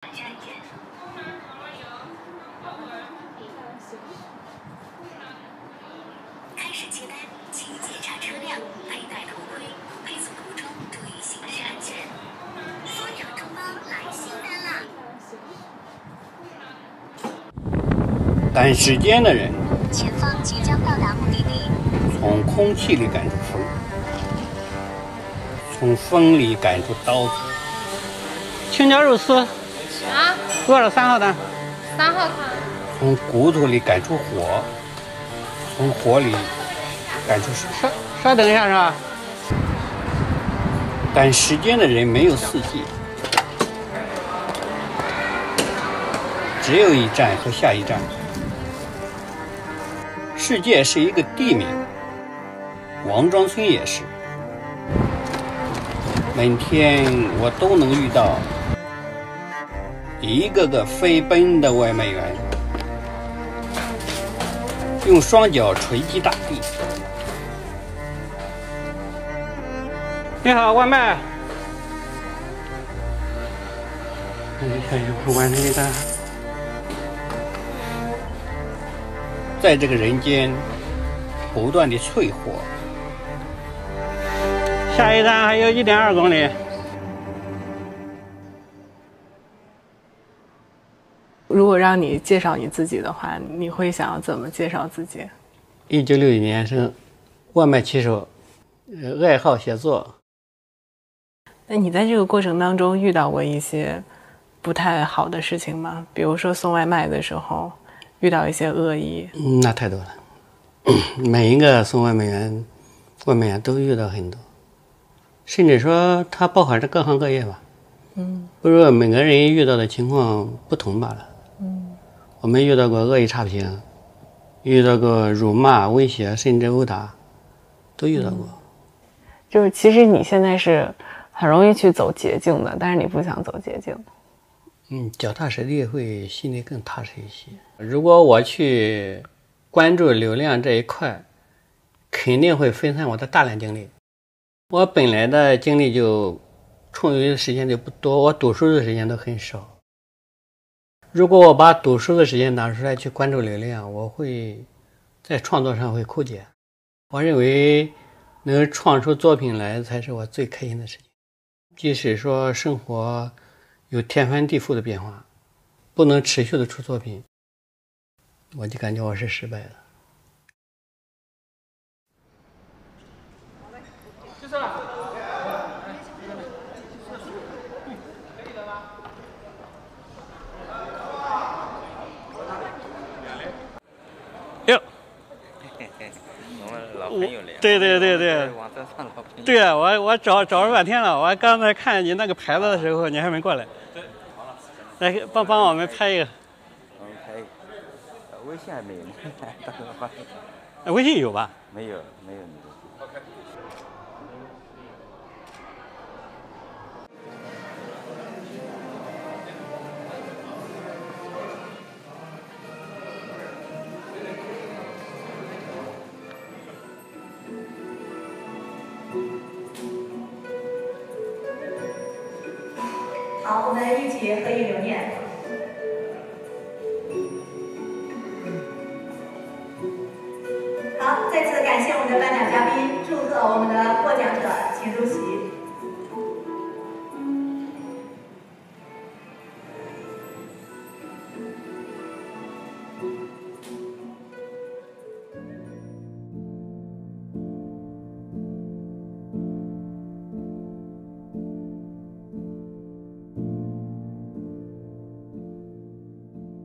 开始接单，请检查车辆，佩戴头盔，配速途中注意行驶安全。缩鸟中包来新单啦！赶时间的人，前方即将到达目的地。从空气里赶出风，从风里赶出刀子。青椒肉丝啊，多少3号单3号餐。从骨头里赶出火，从火里赶出水。稍等一下是吧？赶时间的人没有四季，只有一站和下一站。世界是一个地名，王庄村也是。每天我都能遇到一个个飞奔的外卖员，用双脚锤击大地。你好，外卖。完成一单。在这个人间不断的淬火。下一站还有1.2公里。如果让你介绍你自己的话，你会想要怎么介绍自己？1961年生，外卖骑手，爱好写作。那你在这个过程当中遇到过一些不太好的事情吗？比如说送外卖的时候遇到一些恶意。那太多了。每一个送外卖员都遇到很多，甚至说他包含着各行各业吧。不是说每个人遇到的情况不同罢了。我们遇到过恶意差评，遇到过辱骂、威胁，甚至殴打，都遇到过。就是其实你现在是很容易去走捷径的，但是你不想走捷径。脚踏实地会心里更踏实一些。如果我去关注流量这一块，肯定会分散我的大量精力。我本来的精力就充裕的时间就不多，我读书的时间都很少。如果我把读书的时间拿出来去关注流量，我会在创作上会枯竭。我认为能创出作品来才是我最开心的事情。即使说生活有天翻地覆的变化，不能持续的出作品，我就感觉我是失败的。哟，我们老朋友了。对，网站上老朋友。对啊，我找了半天了，我刚才看你那个牌子的时候，你还没过来。来，帮我们拍一个。我们拍一个。微信还没有呢，到时候发。微信有吧？没有你的。好，我们一起合影留念。好，再次感谢我们的颁奖嘉宾，祝贺我们的获奖者，请入席。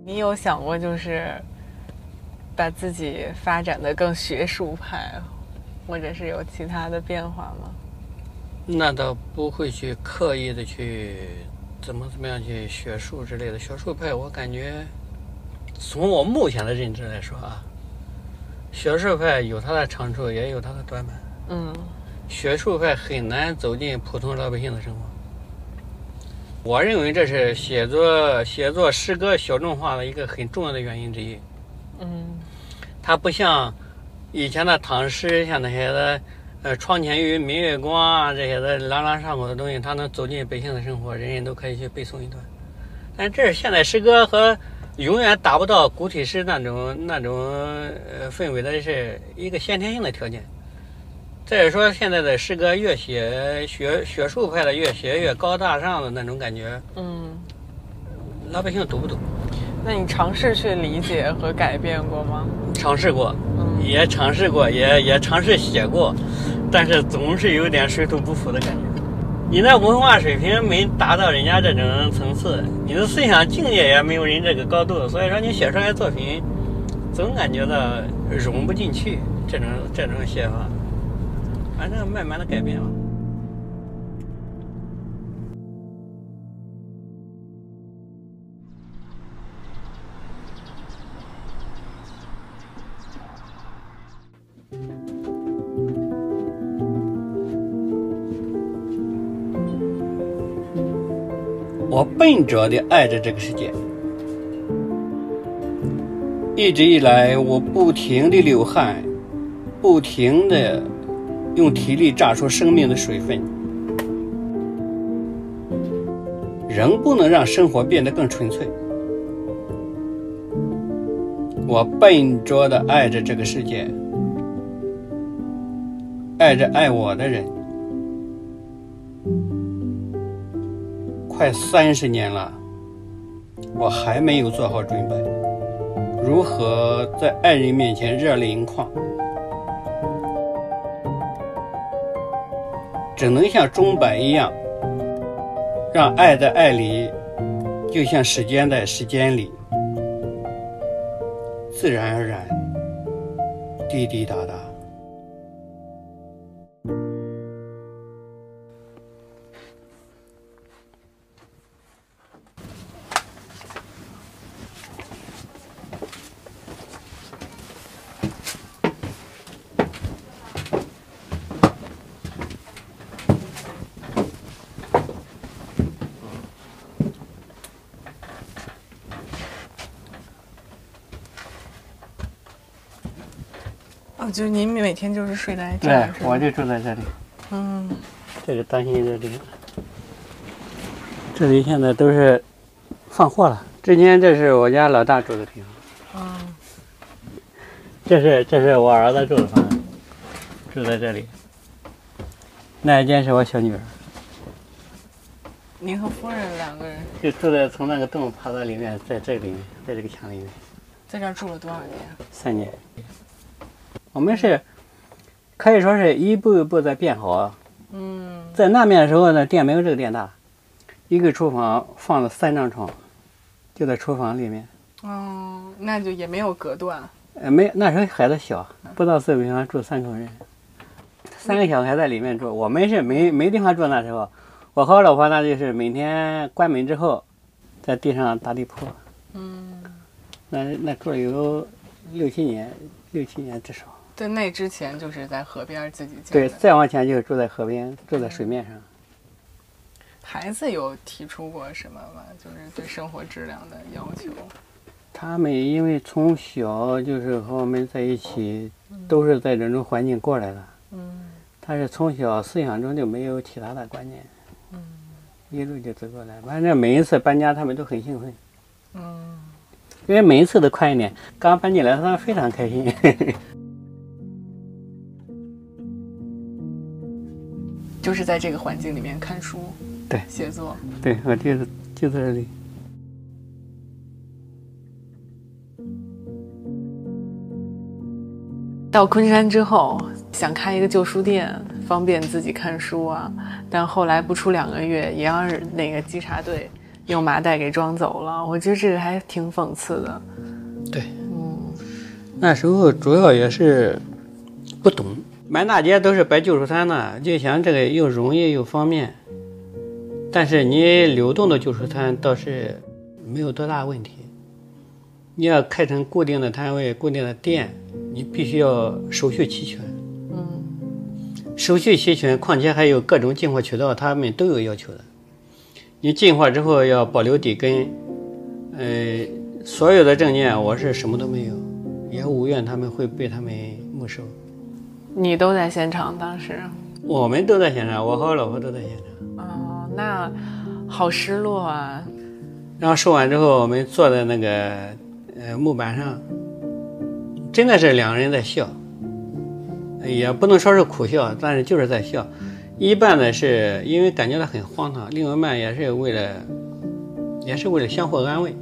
你有想过就是把自己发展得更学术派，或者是有其他的变化吗？那倒不会去刻意的去怎么样去学术之类的。学术派我感觉从我目前的认知来说啊，学术派有它的长处也有它的短板。学术派很难走进普通老百姓的生活。我认为这是写作诗歌小众化的一个很重要的原因之一。它不像以前的唐诗，像那些的床前月明月光啊这些的朗朗上口的东西，它能走进百姓的生活，人人都可以去背诵一段。但这现在诗歌和永远达不到古体诗那种氛围的是一个先天性的条件。再者说，现在的诗歌越写学术派的越写越高大上的那种感觉，老百姓读不懂。那你尝试去理解和改变过吗？尝试过，也尝试过，也尝试写过，但是总是有点水土不服的感觉。你的文化水平没达到人家这种层次，你的思想境界也没有人这个高度，所以说你写出来的作品总感觉到融不进去，这种写法，反正慢慢的改变了。我笨拙地爱着这个世界，一直以来我不停地流汗，不停地用体力榨出生命的水分，仍不能让生活变得更纯粹。我笨拙地爱着这个世界，爱着爱我的人。快30年了，我还没有做好准备，如何在爱人面前热泪盈眶？只能像钟摆一样，让爱在爱里，就像时间在时间里，自然而然，滴滴答答。就是您每天就是睡在这儿？对，我就住在这里。这个担心的这个，这里现在都是放货了。之前这是我家老大住的地方。这是我儿子住的房子，住在这里。那一间是我小女儿。您和夫人2个人就住在从那个洞爬到里面，在这里面，在这个墙里面。在这儿住了多少年？3年。我们是可以说是一步一步在变好。在那面的时候呢，店没有这个店大，一个厨房放了3张床，就在厨房里面。那就也没有隔断。没，那时候孩子小，不到4平方住3口人，3个小孩在里面住。我们是没地方住，那时候我和我老婆那就是每天关门之后，在地上打地铺。那住了有6、7年至少。在那之前就是在河边自己建的。对，再往前就是住在河边，住在水面上。孩子有提出过什么吗？就是对生活质量的要求。他们因为从小就是和我们在一起，都是在这种环境过来的。他是从小思想中就没有其他的观念。一路就走过来，反正每一次搬家他们都很兴奋。因为每一次都快1年，刚搬进来他们非常开心。就是在这个环境里面看书，对，写作，对，我就在这里。到昆山之后，想开一个旧书店，方便自己看书啊。但后来不出2个月，也让那个稽查队用麻袋给装走了。我觉得这个还挺讽刺的。对，那时候主要也是不懂。满大街都是摆旧书摊的，就想这个又容易又方便，但是你流动的旧书摊倒是没有多大问题。你要开成固定的摊位、固定的店，你必须要手续齐全。手续齐全，况且还有各种进货渠道，他们都有要求的。你进货之后要保留底根，所有的证件我是什么都没有，也无怨他们会被他们没收。你都在现场当时？我们都在现场，我和我老婆都在现场。那好失落啊。然后收完之后，我们坐在那个木板上，真的是两人在笑，也不能说是苦笑，但是就是在笑。一半呢是因为感觉到很荒唐，另外一半也是为了相互安慰。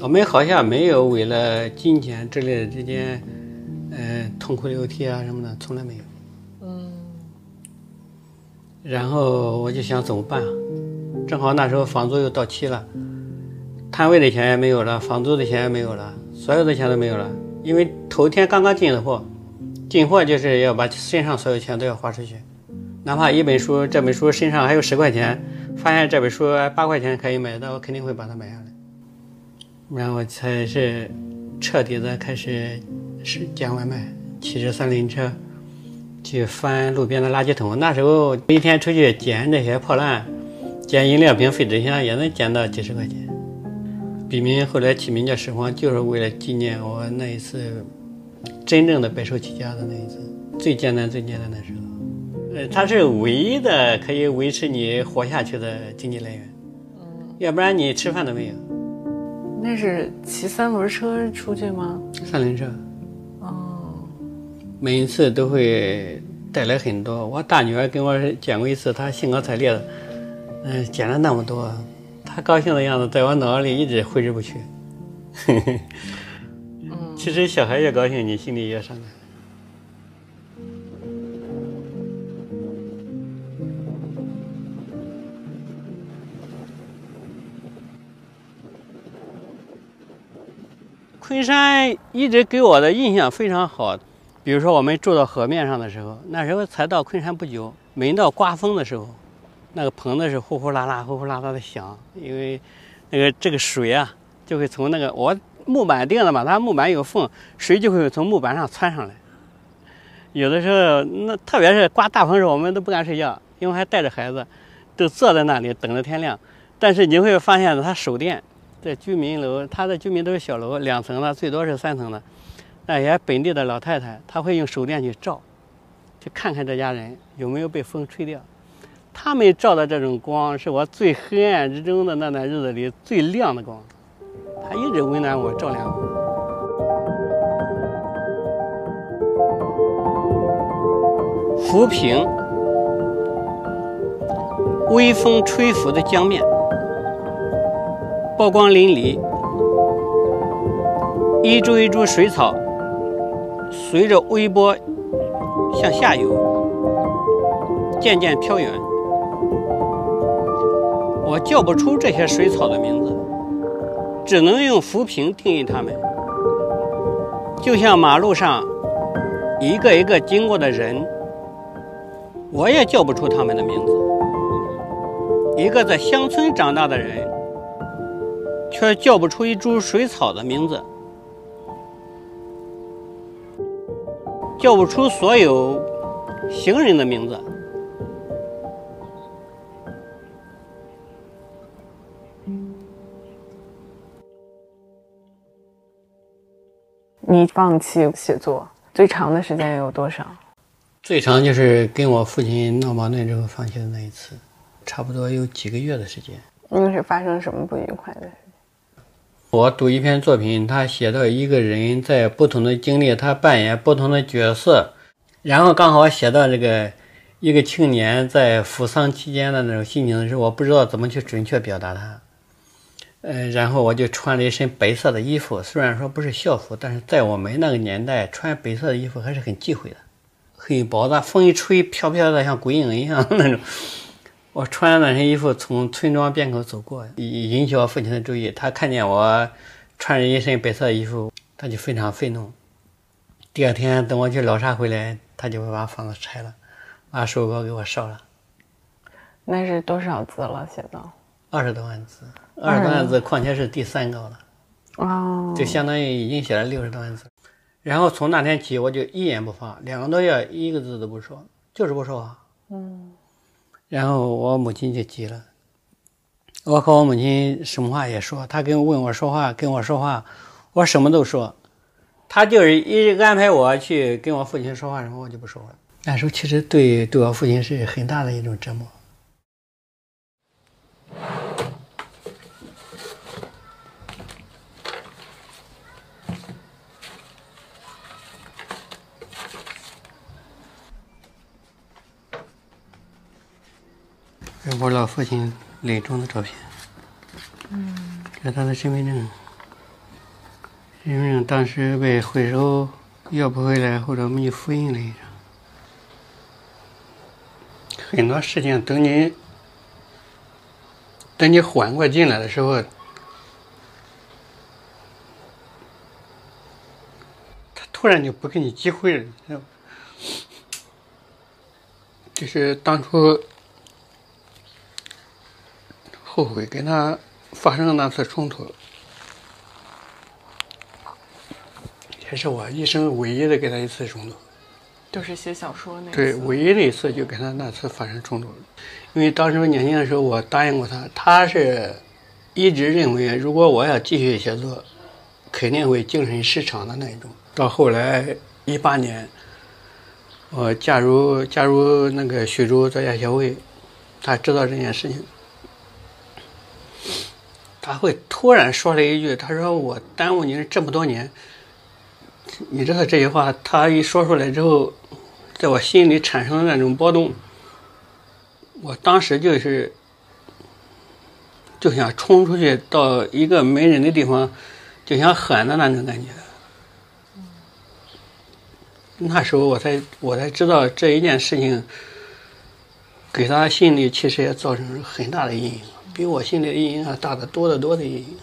我们好像没有为了金钱之类的之间，痛哭流涕啊什么的，从来没有。然后我就想怎么办啊？正好那时候房租又到期了，摊位的钱也没有了，房租的钱也没有了，所有的钱都没有了。因为头天刚刚进的货，进货就是要把身上所有钱都要花出去，哪怕一本书，这本书身上还有10块钱，发现这本书8块钱可以买到，我肯定会把它买下来。然后才是彻底的开始是捡外卖，骑着3轮车去翻路边的垃圾桶。那时候每天出去捡这些破烂，捡饮料瓶、废纸箱，也能捡到几十块钱。笔名后来起名叫始皇，就是为了纪念我那一次真正的白手起家的那一次，最艰难的时候。它是唯一的可以维持你活下去的经济来源，要不然你吃饭都没有。那是骑3轮车出去吗？3轮车。每一次都会带来很多。我大女儿跟我讲过一次，她兴高采烈的，捡了那么多，她高兴的样子在我脑子里一直挥之不去。其实小孩越高兴，你心里越伤感。昆山一直给我的印象非常好，比如说我们住到河面上的时候，那时候才到昆山不久，每到刮风的时候，那个棚子是呼呼啦啦的响，因为这个水啊就会从那个我木板钉的嘛，它木板有缝，水就会从木板上窜上来。有的时候那特别是刮大风的时候，我们都不敢睡觉，因为还带着孩子，都坐在那里等着天亮。但是你会发现它手电在居民楼，它的居民都是小楼，2层的，最多是3层的。那些本地的老太太，她会用手电去照，去看看这家人有没有被风吹掉。他们照的这种光，是我最黑暗之中的那段日子里最亮的光，它一直温暖我，照亮我。浮萍，微风吹拂的江面，波光粼粼，一株一株水草随着微波向下游，渐渐飘远。我叫不出这些水草的名字，只能用浮萍定义它们，就像马路上一个一个经过的人，我也叫不出他们的名字。一个在乡村长大的人，却叫不出一株水草的名字，叫不出所有行人的名字。你放弃写作最长的时间有多少？最长就是跟我父亲闹矛盾之后放弃的那一次，差不多有几个月的时间。那是发生什么不愉快的事情？我读一篇作品，他写到一个人在不同的经历，他扮演不同的角色，然后刚好写到这个一个青年在服丧期间的那种心情的时候，我不知道怎么去准确表达它。然后我就穿了一身白色的衣服，虽然说不是校服，但是在我们那个年代穿白色的衣服还是很忌讳的，很薄的，风一吹飘飘的像鬼影一样那种。我穿那身衣服从村庄边口走过，引起我父亲的注意，他看见我穿着一身白色的衣服，他就非常愤怒。第2天等我去老沙回来，他就会把房子拆了，把手稿给我烧了。那是多少字了？写到20多万字，20多万字，况且是第3稿了。哦，就相当于已经写了60多万字。然后从那天起，我就一言不发，2个多月一个字都不说，就是不说话。然后我母亲就急了，我和我母亲什么话也说，她跟我说话，跟我说话，我什么都说。她就是一直安排我去跟我父亲说话什么，我就不说话。那时候其实对我父亲是很大的一种折磨。是我老父亲临终的照片。这是他的身份证。身份证当时被回收要不回来，或者没有复印了一张。很多事情等你缓过劲来的时候，他突然就不给你机会了。就是当初后悔跟他发生那次冲突，也是我一生唯一的跟他一次冲突。就是写小说那次。对，唯一的一次就跟他那次发生冲突。因为当时年轻的时候我答应过他，他是一直认为如果我要继续写作，肯定会精神失常的那种。到后来18年，我加入那个徐州作家协会，他知道这件事情，他会突然说了一句，他说我耽误你这么多年。你知道这句话他一说出来之后，在我心里产生的那种波动，我当时就想冲出去到一个没人的地方，就想喊的那种感觉。那时候我才知道这一件事情给他心里其实也造成很大的阴影，比我心里的阴影还大得多得多的阴影。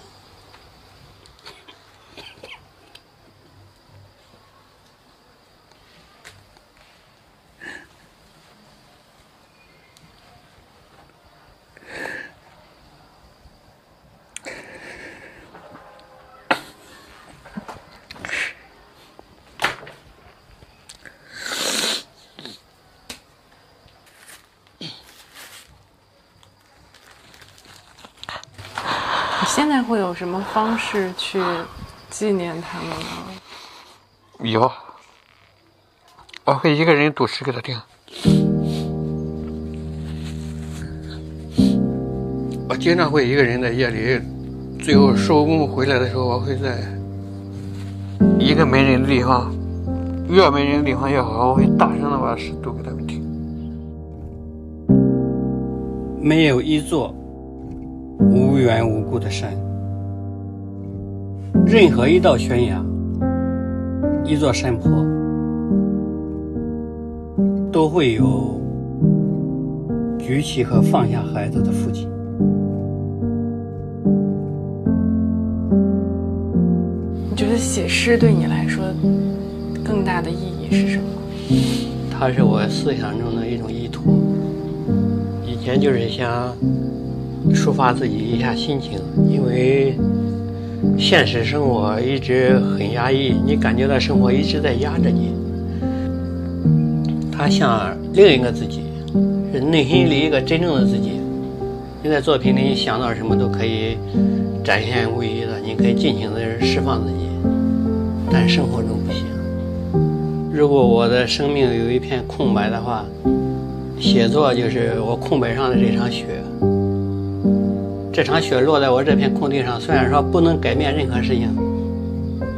现在会有什么方式去纪念他们吗？有，我会一个人读诗给他听。我经常会一个人在夜里，最后收工回来的时候，我会在一个没人的地方，越没人的地方越好，我会大声的把诗读给他们听。没有一座无缘无故的山，任何一道悬崖，一座山坡，都会有举起和放下孩子的父亲。你觉得写诗对你来说更大的意义是什么？它是我思想中的一种依托。以前就是想抒发自己一下心情，因为现实生活一直很压抑，你感觉到生活一直在压着你。它像另一个自己，是内心里一个真正的自己。你在作品里想到什么都可以展现无遗的，你可以尽情的释放自己，但生活中不行。如果我的生命有一片空白的话，写作就是我空白上的这场雪。这场雪落在我这片空地上，虽然说不能改变任何事情，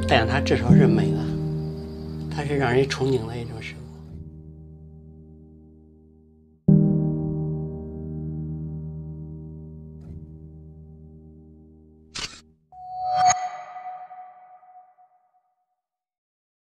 但它至少是美的，它是让人憧憬的一种事。